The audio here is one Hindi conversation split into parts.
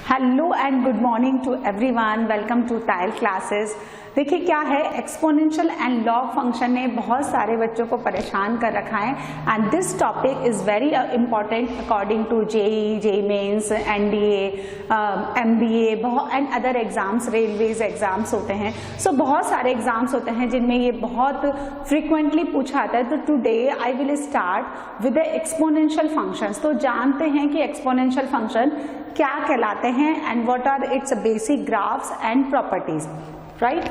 Hello and good morning to everyone, welcome to tile classes. देखिए क्या है, एक्सपोनेंशियल एंड लॉग फंक्शन ने बहुत सारे बच्चों को परेशान कर रखा है and this topic is very important according to JEE mains, NDA, MBA and other exams, railways exams होते हैं। सो बहुत सारे एग्जाम्स होते हैं जिनमें ये बहुत फ्रिक्वेंटली पूछा आता है। तो today I will start with the exponential functions. तो जानते हैं कि एक्सपोनेंशियल फंक्शन क्या कहलाते हैं and what are its basic graphs and properties, right.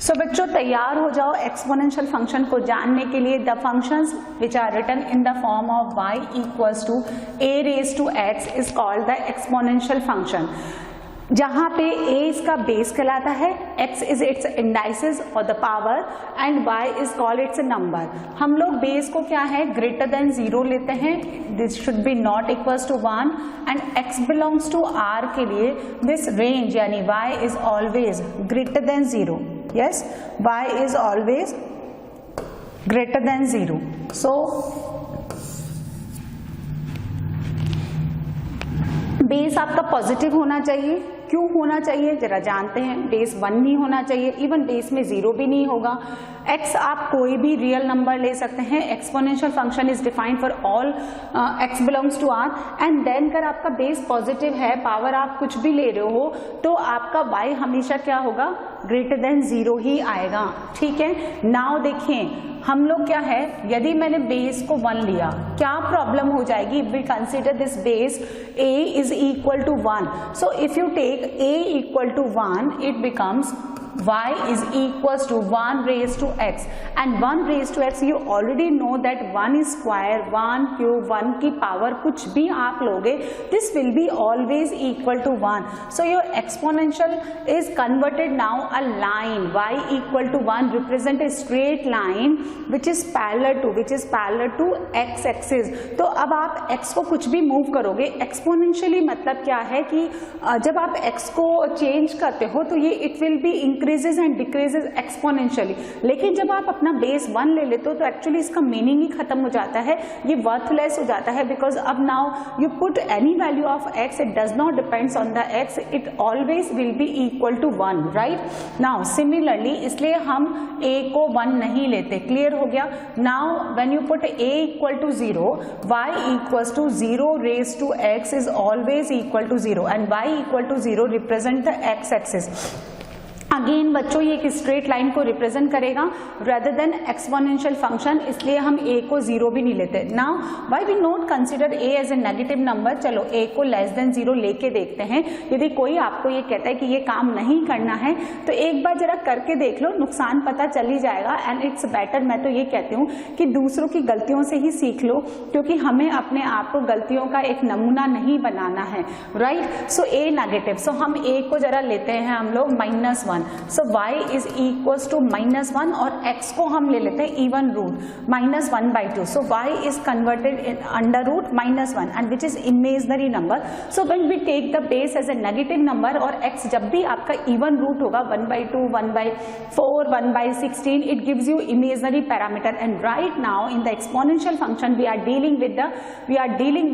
So बच्चों तैयार हो जाओ एक्सपोनेंशियल फंक्शन को जानने के लिए। The functions which are written in the form of y equals to a raise to x is called the exponential function, जहां पे a इसका बेस कहलाता है, x इज इट्स इंडाइसेस और the power and y is called its number. हम लोग बेस को क्या है ग्रेटर देन 0 लेते हैं, this should be not equals to 1 and x belongs to r के लिए दिस रेंज यानी y is always greater than 0। Yes, y is always greater than 0। So base आपका पॉजिटिव होना चाहिए। क्यों होना चाहिए जरा जानते हैं। बेस 1 नहीं होना चाहिए, इवन बेस में 0 भी नहीं होगा। x आप कोई भी रियल नंबर ले सकते हैं। Exponential function is defined for all x belongs to r and then अगर आपका बेस पॉजिटिव है, पावर आप कुछ भी ले रहे हो, तो आपका y हमेशा क्या होगा ग्रेटर देन 0 ही आएगा। ठीक है, नाउ देखें हम लोग क्या है, यदि मैंने बेस को 1 लिया, क्या प्रॉब्लम हो जाएगी। We consider this base a is equal to 1। So if you take a equal to 1, it becomes y is equals to 1 raised to x and 1 raised to x you already know that 1 square 1 cube 1 की पावर कुछ भी आप लोगे, this will be always equal to 1. So your exponential is converted now a line, y equal to 1 represent a straight line which is parallel to x axis. तो अब आप x को कुछ भी मूव करोगे, एक्सपोनेंशियली मतलब क्या है कि जब आप x को चेंज करते हो तो ये it will be increases and decreases exponentially. लेकिन जब आप अपना बेस 1 ले लेते हो तो एक्चुअली इसका मीनिंग ही खत्म हो जाता है, ये वर्थलेस हो जाता है। बिकॉज अब now you put any value of x, it does not depends on the x, it always will be equal to 1, right. Now similarly इसलिए हम a को 1 नहीं लेते, क्लियर हो गया। Now when you put a equal to 0, y equals to 0 raise to x is always equal to 0 and y equal to 0 represent the x axis. Again बच्चों ये एक स्ट्रेट लाइन को रिप्रेजेंट करेगा रेदर देन एक्सपोनेंशियल फंक्शन, इसलिए हम a को 0 भी नहीं लेते। Now why we not consider a as a negative number. चलो a को लेस देन 0 लेके देखते हैं। यदि कोई आपको ये कहता है कि ये काम नहीं करना है तो एक बार जरा करके देख लो, नुकसान पता चल ही जाएगा। एंड इट्स बेटर, मैं तो ये कहती हूँ कि दूसरों की गलतियों से ही सीख लो, क्योंकि हमें अपने आप को गलतियों का एक नमूना नहीं बनाना है, right. So a negative, so हम a को जरा लेते हैं हम लोग -1। So y is equals to -1 और x को हम ले लेते हैं even root -1/2। So y is converted in under root -1 and which is imaginary number. So when we take the base as a negative number और x जब भी आपका इवन रूट होगा 1/2, 1/4, 1/16, it gives you imaginary parameter. And right now in the exponential function we are dealing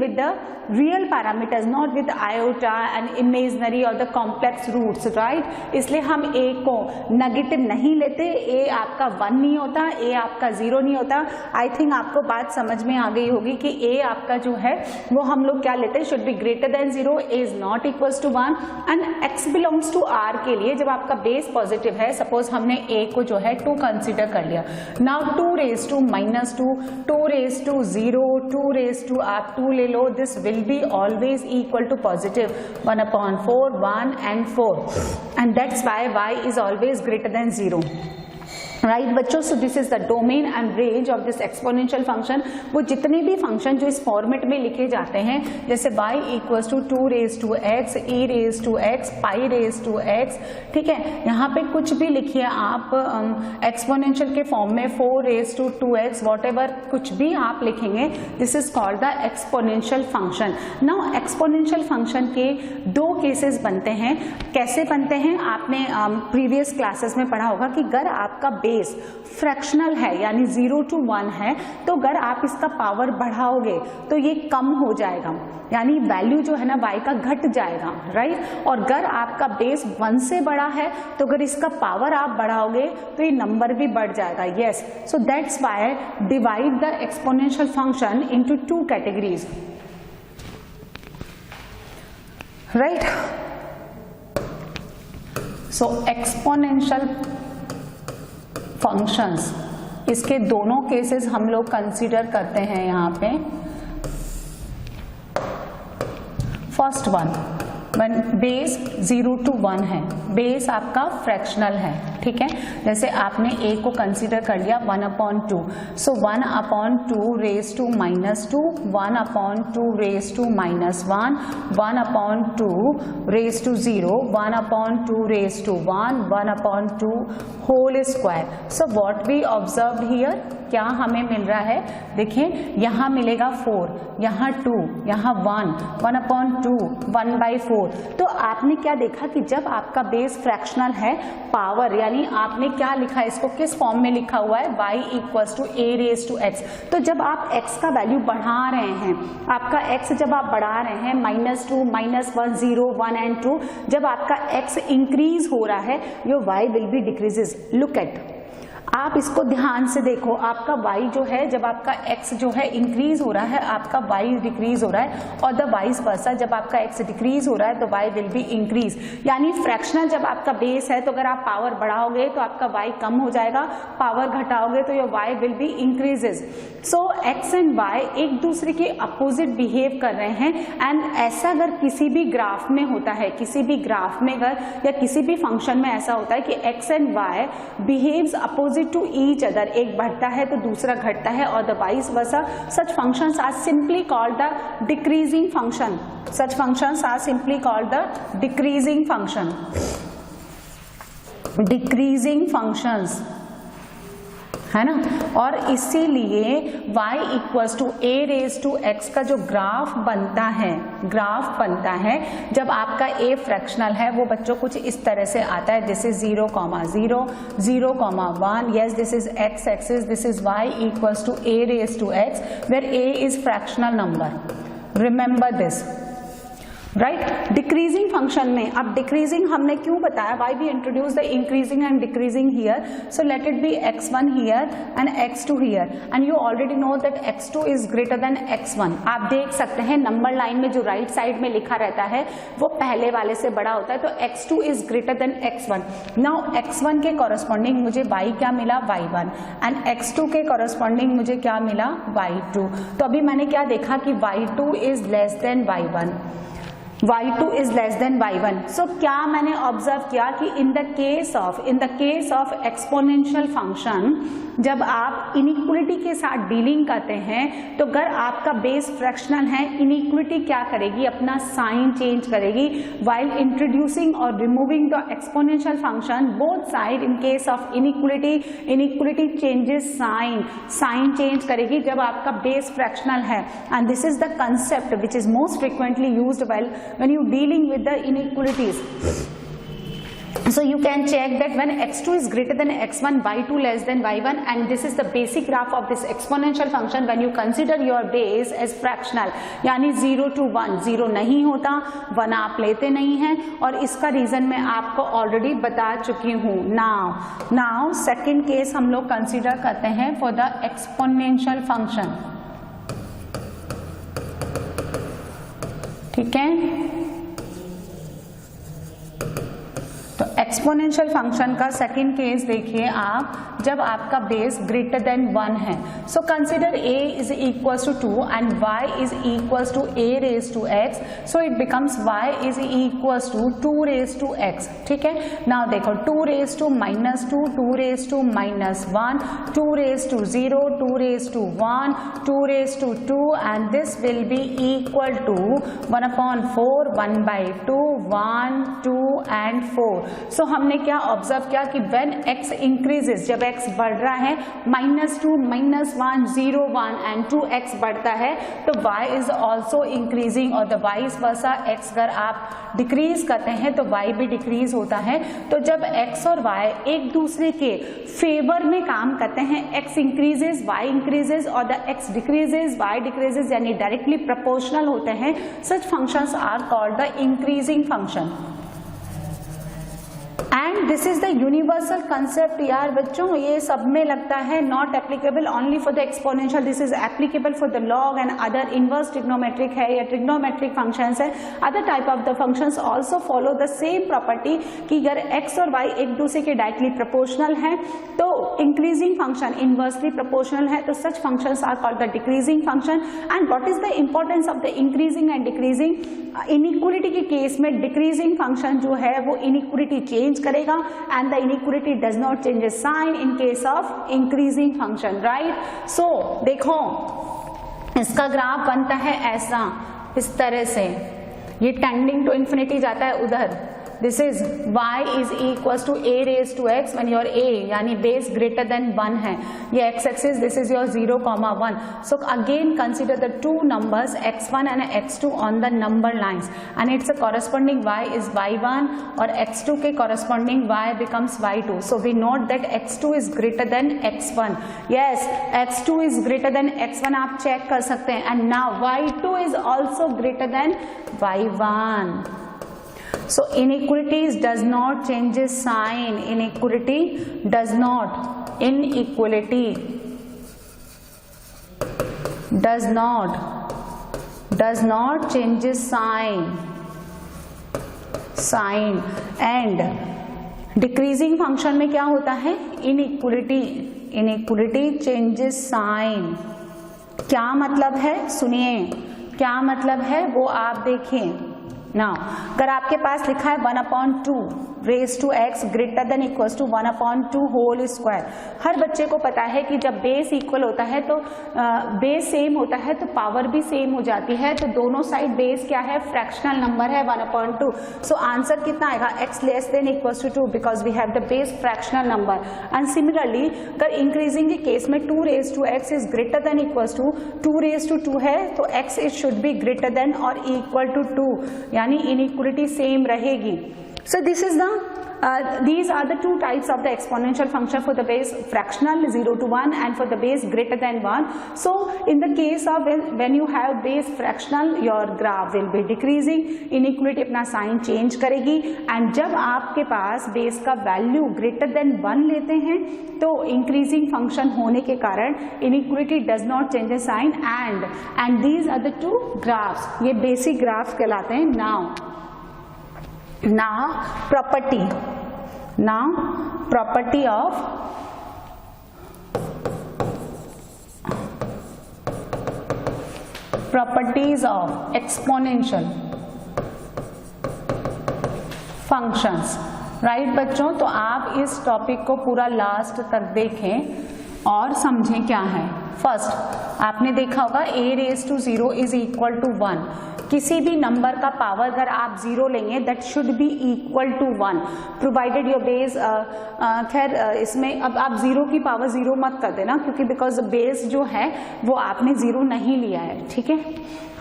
with the real parameters, not with iota and imaginary और द कॉम्प्लेक्स रूट्स, राइट। इसलिए हम a को नेगेटिव नहीं लेते, a आपका 1 नहीं होता, a आपका 0 नहीं होता। आई थिंक आपको बात समझ में आ गई होगी कि a आपका जो है वो हम लोग क्या लेते हैं, should be greater than 0, a is not equals to 1 and x belongs to r के लिए जब आपका बेस पॉजिटिव है, सपोज हमने a को जो है 2 कंसिडर कर लिया। Now 2 raise to -2, 2 raise to 0, 2 raise to आप 2 ले लो, this will be always equal to positive 1/4, 1 and 4 and that's why y is always greater than 0. Right बच्चों, सो this is the domain and range of this exponential function. वो जितने भी फंक्शन जो इस फॉर्मेट में लिखे जाते हैं, जैसे y equals to 2 raise to x, e raise to x, pi raise to x, ठीक है, यहाँ पे कुछ भी लिखिए आप एक्सपोनेंशियल के फॉर्म में 4 raise to 2x, what ever कुछ भी आप लिखेंगे, this is called the exponential function. Now exponential function के दो केसेस बनते हैं। कैसे बनते हैं, आपने प्रीवियस क्लासेस में पढ़ा होगा कि अगर आपका बेस फ्रैक्शनल है यानी 0 to 1 है, तो अगर आप इसका पावर बढ़ाओगे तो ये कम हो जाएगा, यानी वैल्यू जो है ना y का घट जाएगा, राइट। और अगर आपका बेस 1 से बड़ा है तो अगर इसका पावर आप बढ़ाओगे तो ये नंबर भी बढ़ जाएगा। Yes, so that's why divide the exponential function into 2 categories, right. So exponential functions, इसके दोनों केसेस हम लोग कंसीडर करते हैं यहाँ पे। First one, one base 0 to 1 है, बेस आपका फ्रैक्शनल है, ठीक है। जैसे आपने a को कंसीडर कर लिया 1/2, so 1/2 raise to -2, 1/2 raise to -1, 1/2 raise to 0, 1/2 raise to 1, 1/2 whole square. So what we observe here, क्या हमें मिल रहा है, देखिए यहाँ मिलेगा 4, यहाँ 2, यहाँ 1, 1/2, 1/4। तो आपने क्या देखा कि जब आपका बेस फ्रैक्शनल है, पावर यानी आपने क्या लिखा है, इसको किस फॉर्म में लिखा हुआ है, y equals to a raise to x। तो जब आप x का वैल्यू बढ़ा रहे हैं, आपका x जब आप बढ़ा रहे हैं -2, -1, 0, 1 and 2, जब आपका x इंक्रीज हो रहा है, your y will be decreases. Look at, आप इसको ध्यान से देखो, आपका y जो है, जब आपका x जो है इंक्रीज हो रहा है, आपका y डिक्रीज हो रहा है, और द वाइस वर्सा, जब आपका x डिक्रीज हो रहा है तो y विल बी इंक्रीज। यानी फ्रैक्शनल जब आपका बेस है तो अगर आप पावर बढ़ाओगे तो आपका y कम हो जाएगा, पावर घटाओगे तो your y will be increases. So x and y एक दूसरे के अपोजिट बिहेव कर रहे हैं, एंड ऐसा अगर किसी भी ग्राफ में होता है, किसी भी ग्राफ में अगर या किसी भी फंक्शन में ऐसा होता है कि x and y behaves opposite to each other, एक बढ़ता है तो दूसरा घटता है, और the vice versa, such functions are simply called the decreasing function. Such functions are simply called the decreasing function. Decreasing functions है ना, और इसीलिए y equals to a raise to x का जो ग्राफ बनता है, जब आपका a फ्रैक्शनल है, वो बच्चों कुछ इस तरह से आता है, this is 0, 0, 0, 1, yes, this is x axis, this is y equals to a raise to x, where a is fractional number. Remember this, right. Decreasing function में, अब डिक्रीजिंग हमने क्यों बताया, why we introduce the increasing and decreasing here, so let it be x1 here and x2 here, and you already know that x2 is greater than x1। आप देख सकते हैं नंबर लाइन में जो राइट साइड में लिखा रहता है वो पहले वाले से बड़ा होता है, तो x2 is greater than x1। Now x1 के कॉरस्पॉन्डिंग मुझे y क्या मिला, y1, एंड x2 के कॉरस्पॉन्डिंग मुझे क्या मिला, y2। तो अभी मैंने क्या देखा कि y2 is less than y1, y2 is less than y1। सो क्या मैंने ऑब्जर्व किया कि इन the case of exponential function, जब आप इनइक्वलिटी के साथ डीलिंग करते हैं, तो अगर आपका बेस फ्रैक्शनल है, इनइक्वलिटी क्या करेगी, अपना साइन चेंज करेगी, व्हाइल इंट्रोड्यूसिंग और removing the exponential function both side. In case of inequality changes sign change करेगी जब आपका बेस फ्रैक्शनल है, and this is the concept which is most frequently used when you dealing with the inequalities. So you can check that when x2 is greater than x1, y2 less than y1, and this is the basic graph of this exponential function when you consider your base as fractional, यानी 0 to 1, 0 नहीं होता, 1 आप लेते नहीं हैं, और इसका रीजन मैं आपको ऑलरेडी बता चुकी हूँ। नाउ सेकेंड केस हम लोग कंसिडर करते हैं फॉर द एक्सपोनेंशियल फंक्शन, ठीक है। तो एक्सपोनेंशियल फंक्शन का सेकंड केस देखिए आप, जब आपका बेस ग्रेटर देन 1 है. So consider a is equals to 2 and y is equals to a raise to x. So it becomes y is equals to 2 raise to x. ठीक है. नाउ देखो 2 raise to -2, 2 raise to -1, 2 raise to 0, 2 raise to 1, 2 raise to 2 and this will be equal to 1/4, 1/2, 1, 2 and 4. So हमने क्या ऑब्जर्व किया कि व्हेन x इंक्रीजेस, जब x बढ़ रहा है, -2, -1, 0, 1 एंड 2x बढ़ता है तो y इज ऑल्सो इंक्रीजिंग और द वाइस वर्सा x अगर आप डिक्रीज करते हैं तो y भी डिक्रीज होता है. तो जब x और y एक दूसरे के फेवर में काम करते हैं, x इंक्रीजेस, y इंक्रीजेस और the x decreases, y decreases, यानी डायरेक्टली प्रोपोर्शनल होते हैं, such functions are called the increasing function. And this is the universal concept यार बच्चों, ये सब में लगता है. Not applicable only for the exponential, this is applicable for the log and other inverse trigonometric है या ट्रिग्नोमेट्रिक फंक्शंस है. Other type of the functions also follow the same property कि अगर x और y एक दूसरे के डायरेक्टली प्रोपोर्शनल है तो इंक्रीजिंग फंक्शन इनवर्सली प्रोपोर्शनल है, तो such functions are called the decreasing function. And what is the importance of the increasing and decreasing? Inequality के केस में डिक्रीजिंग फंक्शन जो है वो इनइक्वलिटी चेंज करेगा and the inequality does not change sign in case of increasing function. Right. So देखो इसका ग्राफ बनता है ऐसा, इस तरह से, ये टेंडिंग टू इन्फिनिटी जाता है उधर. This is y is equals to a raise to x when your a यानी बेस ग्रेटर देन 1 है. ये x axis, this is your 0, 1. So again consider the two numbers x1 and x2 on the number lines and its a corresponding y is y1 और x2 के corresponding y becomes y2. So we note that x2 is greater than x1. Yes, x2 is greater than x1, आप चेक कर सकते हैं. And now y2 is also greater than y1. So inequalities does not change its sign. Inequality does not change its sign. And decreasing function में क्या होता है? Inequality changes sign. क्या मतलब है? सुनिए, क्या मतलब है वो आप देखें. नाउ अगर आपके पास लिखा है 1/2 raise to x greater than equals to 1/2 whole square. हर बच्चे को पता है कि जब बेस इक्वल होता है तो बेस सेम होता है तो पावर भी सेम हो जाती है. तो दोनों साइड बेस क्या है? फ्रैक्शनल नंबर है 1/2. सो आंसर कितना आएगा? x less than equals to 2 because we have the base fractional number. And similarly अगर इंक्रीजिंग के केस में 2 raise to x is greater than equals to 2 raise to 2 है तो x is should be greater than और इक्वल टू 2, यानी इनइक्वलिटी सेम रहेगी. So this is the these are the two types of the exponential function for the base fractional 0 to 1 and for the base greater than 1. So in the case of when you have base fractional, your graph will be decreasing, inequality अपना sign change करेगी. and जब आपके पास base का value greater than 1 लेते हैं तो increasing function होने के कारण inequality does not change the sign. and these are the two graphs, ये basic graphs कहलाते हैं. Now property of properties of exponential functions. Right बच्चों, तो आप इस टॉपिक को पूरा लास्ट तक देखें और समझें क्या है. फर्स्ट आपने देखा होगा a raise to 0 is equal to 1. किसी भी नंबर का पावर अगर आप 0 लेंगे that should be equal to 1 provided your base. खैर इसमें अब आप 0 की पावर 0 मत कर देना क्योंकि बिकॉज बेस जो है वो आपने 0 नहीं लिया है. ठीक है.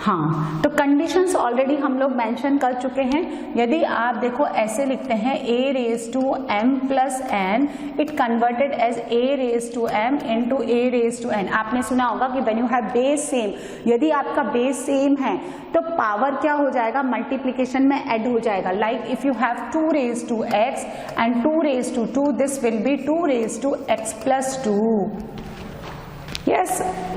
हाँ, तो कंडीशंस ऑलरेडी हम लोग मेंशन कर चुके हैं. यदि आप देखो ऐसे लिखते हैं a raise to m plus n, it converted as a raise to m into a raise to n. आपने सुना होगा कि when you have base same, यदि आपका बेस सेम है तो पावर क्या हो जाएगा? मल्टीप्लीकेशन में ऐड हो जाएगा. Like if you have 2 raise to x and 2 raise to 2, this will be 2 raise to x plus 2. Yes,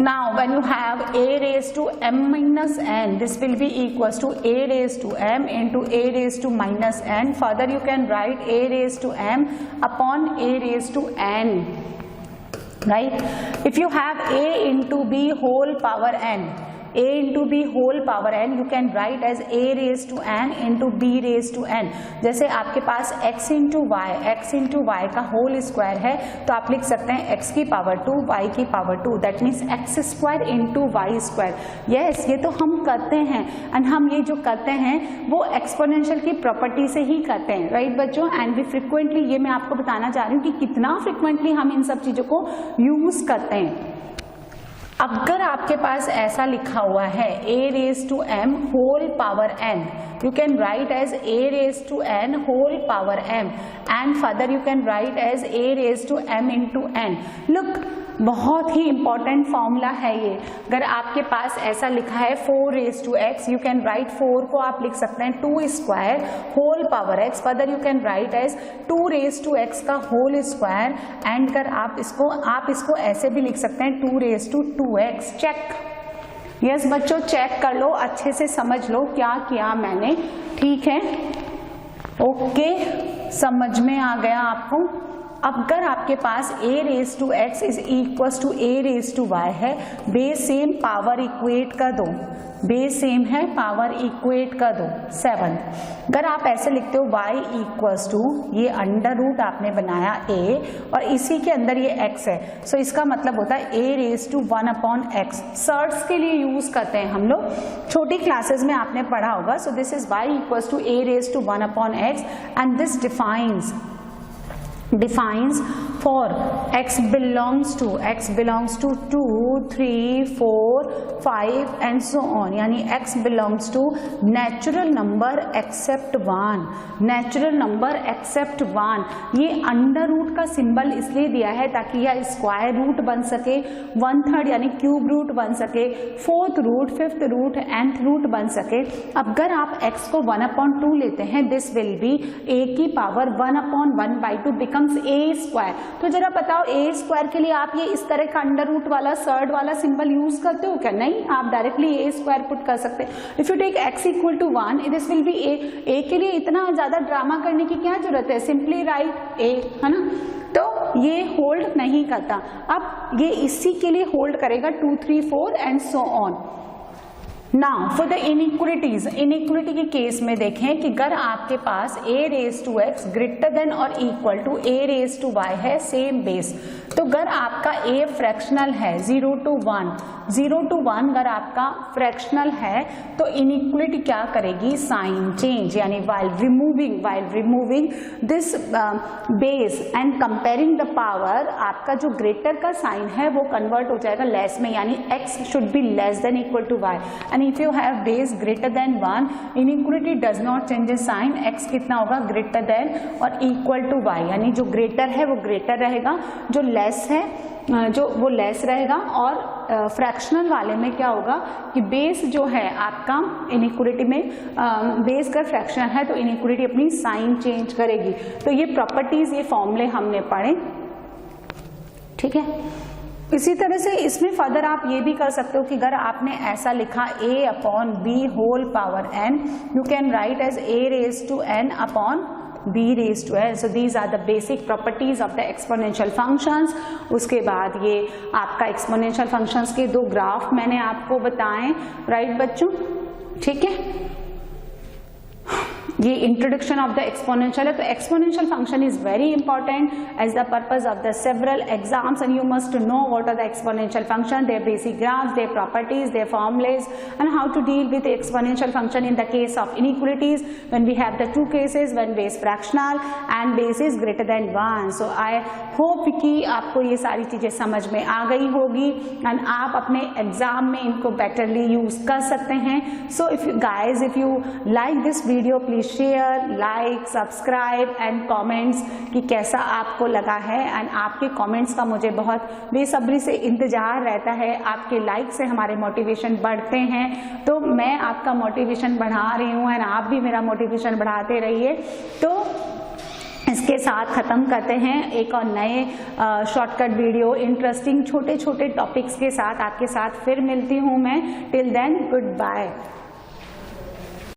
now when you have a raised to m minus n, this will be equals to a raised to m into a raised to minus n. Further you can write a raised to m upon a raised to n. right? If you have a into b whole power n, a into b whole power n, you can write as a raised to n into b raised to n. जैसे आपके पास x into y का होल स्क्वायर है तो आप लिख सकते हैं x की पावर 2 y की power 2, that means x square into y square. Yes, ये तो हम करते हैं एंड हम ये जो करते हैं वो एक्सपोनेंशियल की प्रॉपर्टी से ही करते हैं, राइट बच्चों. एंड वी फ्रिक्वेंटली, ये मैं आपको बताना चाह रही हूँ कि कितना फ्रिक्वेंटली हम इन सब चीज़ों को यूज करते हैं. अगर आपके पास ऐसा लिखा हुआ है a raised to m whole power n, you can write as a raised to n whole power m, and further you can write as a raised to m into n. Look, बहुत ही इंपॉर्टेंट फॉर्मूला है ये. अगर आपके पास ऐसा लिखा है 4 raised to x, you can write 4 को आप लिख सकते हैं 2 square whole power x, further you can write as 2 raised to x का होल स्क्वायर, एंड कर आप इसको ऐसे भी लिख सकते हैं 2 raised to 2x. Check. Yes बच्चों, चेक कर लो, अच्छे से समझ लो क्या किया मैंने. ठीक है, ओके, समझ में आ गया आपको. अगर आपके पास a raise to x is equal to a raise to y है, बेस सेम, पावर इक्वेट कर दो, बेस सेम है, पावर इक्वेट कर दो 7. अगर आप ऐसे लिखते हो y इक्वल्स टू, ये अंडर रूट आपने बनाया a और इसी के अंदर ये x है, सो इसका मतलब होता है a raise to 1 upon x. Surds के लिए यूज करते हैं हम लोग, छोटी क्लासेस में आपने पढ़ा होगा. So this is y equals to a raise to 1 upon x, and this defines for x belongs to 2, 3, 4, 5 and so on, यानी x belongs to natural number except 1, natural number except 1. ये अंडर रूट का सिंबल इसलिए दिया है ताकि यह स्क्वायर रूट बन सके, 1/3 यानी क्यूब रूट बन सके, 4th root, 5th root, nth root बन सके. अगर आप x को 1/2 लेते हैं, दिस विल बी a की पावर 1/1/2 बिकम्स a स्क्वायर. तो जरा बताओ, a स्क्वायर के लिए आप ये इस तरह का अंडर रूट वाला सर्ड वाला सिंबल यूज करते हो क्या? नहीं, आप डायरेक्टली a स्क्वायर पुट कर सकते हैं. If you take x equal to 1, this will be a के लिए इतना ज्यादा ड्रामा करने की क्या जरूरत है, सिंपली राइट a, है ना. तो ये होल्ड नहीं करता. अब ये इसी के लिए होल्ड करेगा 2, 3, 4 and so on. Now for the inequalities, inequality के केस में देखें कि अगर आपके पास a raise to x greater than और equal to a raise to y है, सेम बेस, तो अगर आपका a फ्रैक्शनल है 0 to 1, अगर आपका फ्रैक्शनल है तो इनइक्वलिटी क्या करेगी, साइन चेंज, यानी while removing this base and comparing the power, आपका जो ग्रेटर का साइन है वो कन्वर्ट हो जाएगा लेस में, यानी x should be less than equal to y. And if you have base greater than 1, inequality does not change the sign, x कितना होगा, greater than और equal to y, यानी जो ग्रेटर है वो ग्रेटर रहेगा, जो लेस है जो वो लेस रहेगा. और फ्रैक्शनल वाले में क्या होगा कि बेस जो है आपका इनइक्वलिटी में, बेस का फ्रैक्शनल है तो इनइक्वलिटी अपनी साइन चेंज करेगी. तो ये प्रॉपर्टीज, ये फॉर्मूले हमने पढ़े. ठीक है, इसी तरह से इसमें फर्दर आप ये भी कर सकते हो कि अगर आपने ऐसा लिखा a अपॉन b whole power n, you can write as a raise to n upon b raised to n. So these are the basic properties of the exponential functions. उसके बाद ये आपका exponential functions के 2 ग्राफ मैंने आपको बताएं, राइट बच्चों. ठीक है, ये इंट्रोडक्शन ऑफ द एक्सपोनेंशियल है. तो exponential function is very important as the purpose of the several exams, and you must know what are the exponential function, their basic graphs, their properties, their formulae, and how to deal with exponential function in the case of inequalities when we have the 2 cases, when base fractional and base is greater than 1. So I hope कि आपको ये सारी चीजें समझ में आ गई होगी एंड आप अपने एग्जाम में इनको बेटरली यूज कर सकते हैं. So if guys, if you like this video, please share, like, subscribe and comments कि कैसा आपको लगा है. एंड आपके कमेंट्स का मुझे बहुत बेसब्री से इंतजार रहता है. आपके लाइक से हमारे मोटिवेशन बढ़ते हैं, तो मैं आपका मोटिवेशन बढ़ा रही हूँ एंड आप भी मेरा मोटिवेशन बढ़ाते रहिए. तो इसके साथ ख़त्म करते हैं एक और नए शॉर्टकट वीडियो, इंटरेस्टिंग छोटे छोटे टॉपिक्स के साथ आपके साथ फिर मिलती हूँ मैं. Till then, good bye.